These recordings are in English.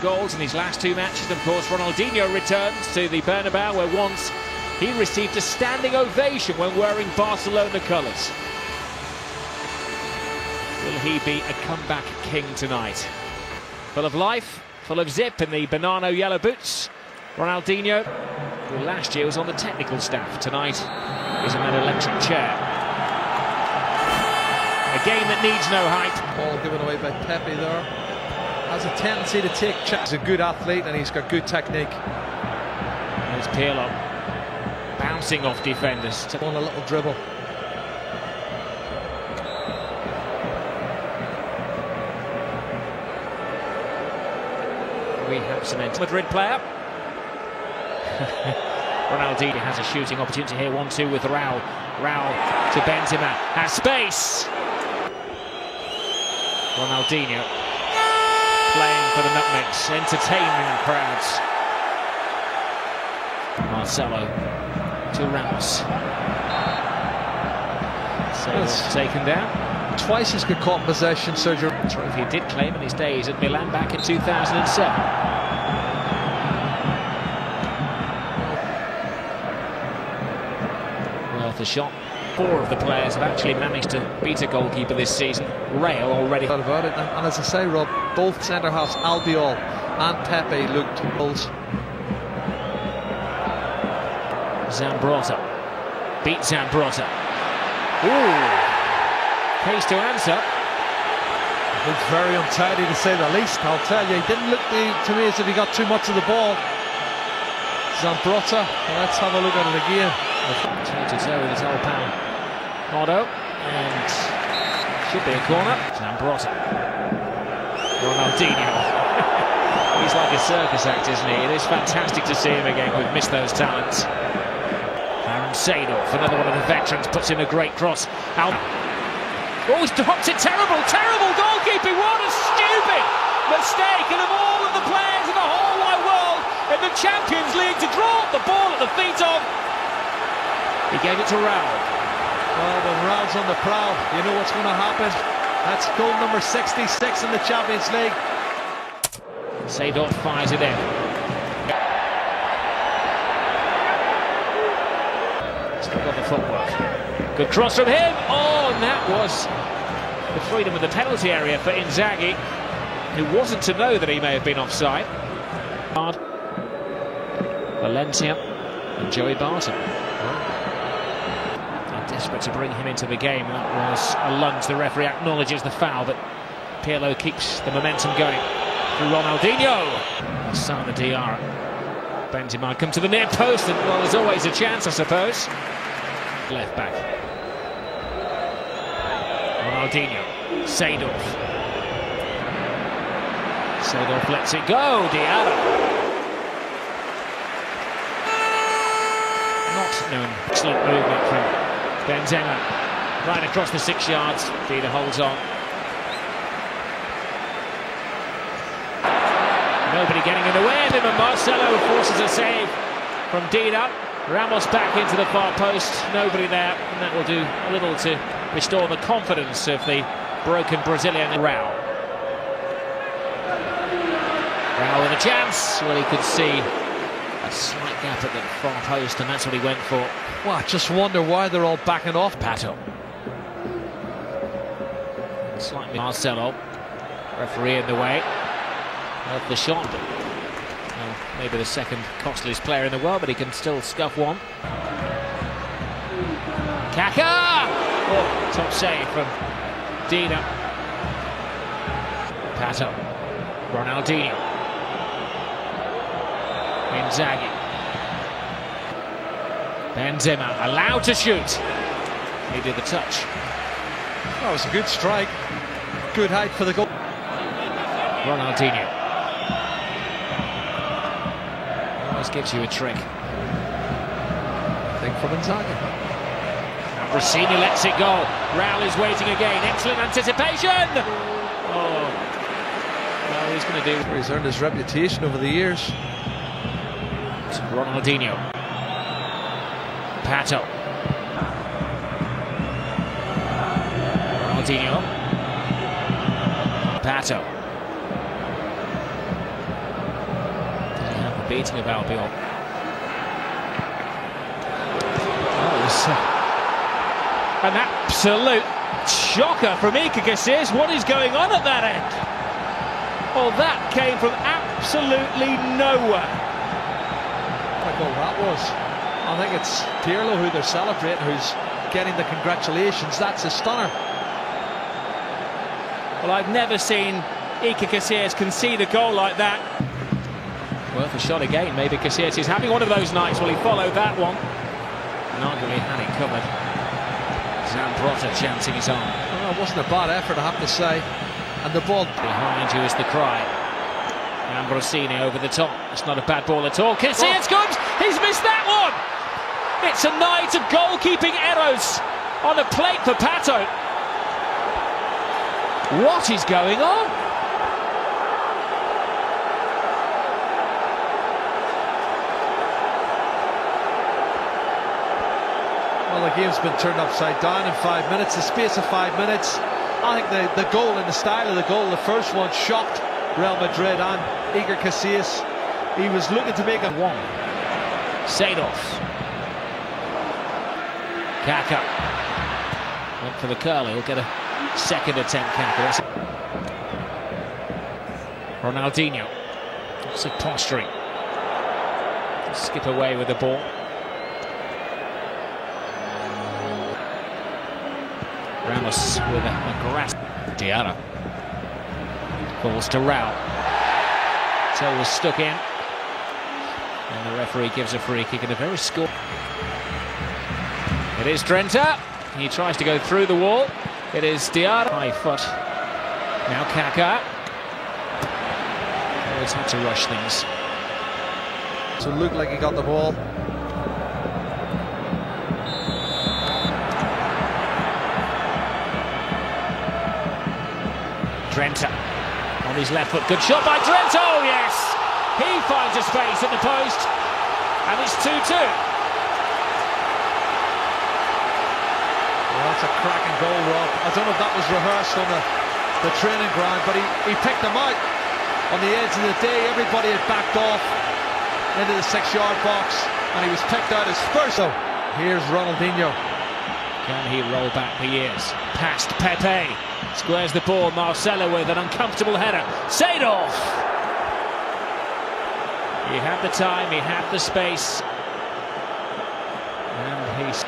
goals in his last 2 matches. And of course, Ronaldinho returns to the Bernabeu, where once he received a standing ovation when wearing Barcelona colours. Will he be a comeback king tonight? Full of life, full of zip in the banana yellow boots. Ronaldinho, who last year was on the technical staff, tonight is in that electric chair. A game that needs no hype. Ball given away by Pepe there. Has a tendency to take chances. He's a good athlete and he's got good technique. There's Pirlo, bouncing off defenders. On a little dribble. Rehab Madrid player. Ronaldinho has a shooting opportunity here. 1-2 with Raul. Raul to Benzema. Has space. Ronaldinho playing for the nutmegs, entertaining crowds. Marcelo to Ramos. So taken down. Twice he's got caught in possession, Sergio. Trophy he did claim in his days at Milan back in 2007. The shot. 4 of the players have actually managed to beat a goalkeeper this season. Rail already. About it. And as I say, Rob, both centre-halves, Albiol and Pepe, looked goals. Zambrotta. Beat Zambrotta. Ooh. Case to answer. Looked very untidy to say the least, I'll tell you. He didn't look to me as if he got too much of the ball. Zambrotta, let's have a look at it again. Toe with his whole pound. Otto, and should be a corner. Zambrotta. Ronaldinho. He's like a circus act, isn't he? It is fantastic to see him again. We've missed those talents. Aaron Seedorf, another one of the veterans, puts in a great cross. Oh, he's dropped it. Terrible, terrible goalkeeping. What a stupid mistake. And of all of the players in the whole wide world in the Champions League to drop the ball at the feet of, he gave it to Raul. Well, when Raul's on the prowl, you know what's going to happen. That's goal number 66 in the Champions League. Seedorf fires it in. Still got the footwork. Good cross from him. Oh, and that was the freedom of the penalty area for Inzaghi, who wasn't to know that he may have been offside. Valencia and Joey Barton. Desperate to bring him into the game. That was a lunge. The referee acknowledges the foul, but Pirlo keeps the momentum going through Ronaldinho. Sana Diarra. Benzema come to the near post, and well, there's always a chance, I suppose. Left back. Ronaldinho. Seedorf. Seedorf lets it go. Diarra. Not known. Excellent movement from Benzema, right across the 6 yards. Dida holds on. Nobody getting in the way of him, and Marcelo forces a save from Dida. Ramos back into the far post. Nobody there, and that will do a little to restore the confidence of the broken Brazilian. Raul. Raul with a chance. Well, he could see a slight gap at the far post, and that's what he went for. Well, I just wonder why they're all backing off. Pato. Slightly Marcelo. Referee in the way of the shot. Well, maybe the second costliest player in the world, but he can still scuff one. Kaká! Oh, top save from Dida. Pato. Ronaldinho. Inzaghi. Benzema allowed to shoot. He did the touch. That was a good strike. Good height for the goal. Ronaldinho. Always gives you a trick. I think from Inzaghi. Rossini lets it go. Raul is waiting again. Excellent anticipation. Oh, well, he's going to do. He's earned his reputation over the years. Ronaldinho. Pato. Ronaldinho. Pato. beating of Albion. Oh, it was an absolute shocker from Iker Casillas. What is going on at that end? Well, that came from absolutely nowhere. What a goal that was. I think it's Pirlo who they're celebrating, who's getting the congratulations. That's a stunner. Well, I've never seen Iker Casillas concede a goal like that. Worth a shot again. Maybe Casillas is having one of those nights. Well, he followed that one and arguably had it covered. Zambrotta chancing his arm. Well, it wasn't a bad effort, I have to say. And the ball behind you is the cry. Ambrosini over the top. It's not a bad ball at all. Casillas comes. He's missed that one. It's a night of goalkeeping errors on a plate for Pato. What is going on? Well, the game's been turned upside down in 5 minutes. The space of 5 minutes. I think the goal and the style of the goal, the first one, shocked Real Madrid and Iker Casillas. He was looking to make a one. Seedorf. Kaka. Went for the curler. He'll get a second attempt, Kaka. Ronaldinho. Lots of posturing. Skip away with the ball. Ramos with a grasp. Diarra. Balls to Raul. Toe was stuck in. And the referee gives a free kick and a very score. It is Trenta. He tries to go through the wall. It is Diarra. High foot. Now Kaka. Always had to rush things. So it looked like he got the ball. Trenta on his left foot. Good shot by Trenta. Oh, yes. He finds a space at the post. And it's 2-2. Well, that's a cracking goal, Rob. I don't know if that was rehearsed on the training ground, but he picked them out on the edge of the day. Everybody had backed off into the 6-yard box, and he was picked out as first. So here's Ronaldinho. Can he roll back the years? Past Pepe. Squares the ball. Marcelo with an uncomfortable header. Seedorf. He had the time, he had the space. And he's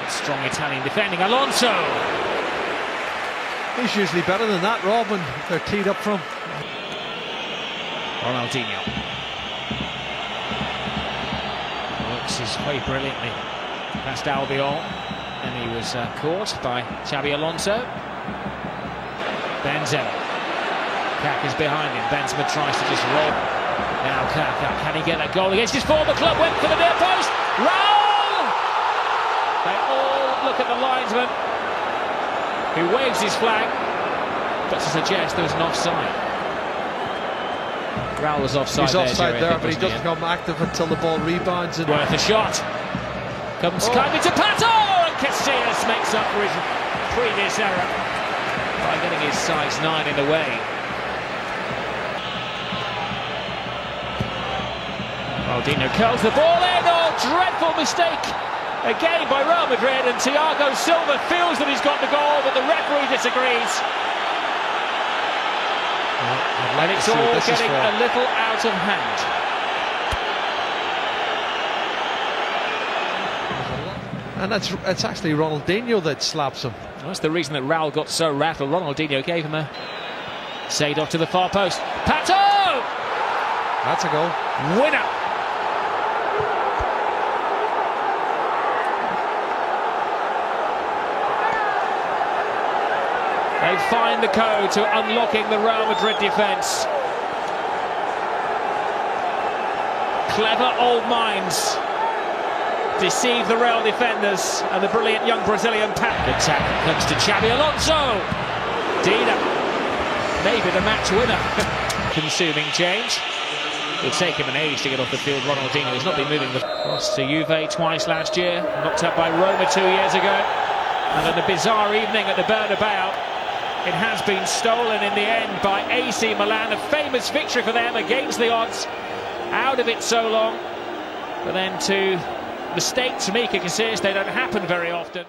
strong Italian defending. Alonso. He's usually better than that, Rob, when they're teed up from. Ronaldinho. Works his way brilliantly past Albion. And he was caught by Xabi Alonso. Benzema. Kaka's behind him. Benzema tries to just roll. Now Kaka, can he get that goal against his former club? Went for the near post. Raul! They all look at the linesman, who waves his flag, but to suggest there was an offside. Raul was offside. He's offside there, but he doesn't become active until the ball rebounds. Worth a shot. Comes climbing to Pato, and Casillas makes up for his previous error by getting his size 9 in the way. Ronaldinho curls the ball in. Oh, dreadful mistake again by Real Madrid, and Thiago Silva feels that he's got the goal, but the referee disagrees. And it's all getting a little out of hand. And it's actually Ronaldinho that slaps him. That's the reason that Raul got so rattled. Ronaldinho gave him a Seedorf to the far post. Pato! That's a goal. Winner! They find the code to unlocking the Real Madrid defence. Clever old minds deceive the Real defenders, and the brilliant young Brazilian pack. The tap comes to Xabi Alonso. Dina, maybe the match winner. Consuming change. It'll take him an age to get off the field. Ronaldinho has not been moving the cross to Juve twice last year, knocked up by Roma 2 years ago, and on a bizarre evening at the Bernabeu, it has been stolen in the end by AC Milan. A famous victory for them against the odds. out of it so long, but then to mistakes make a consist, they don't happen very often.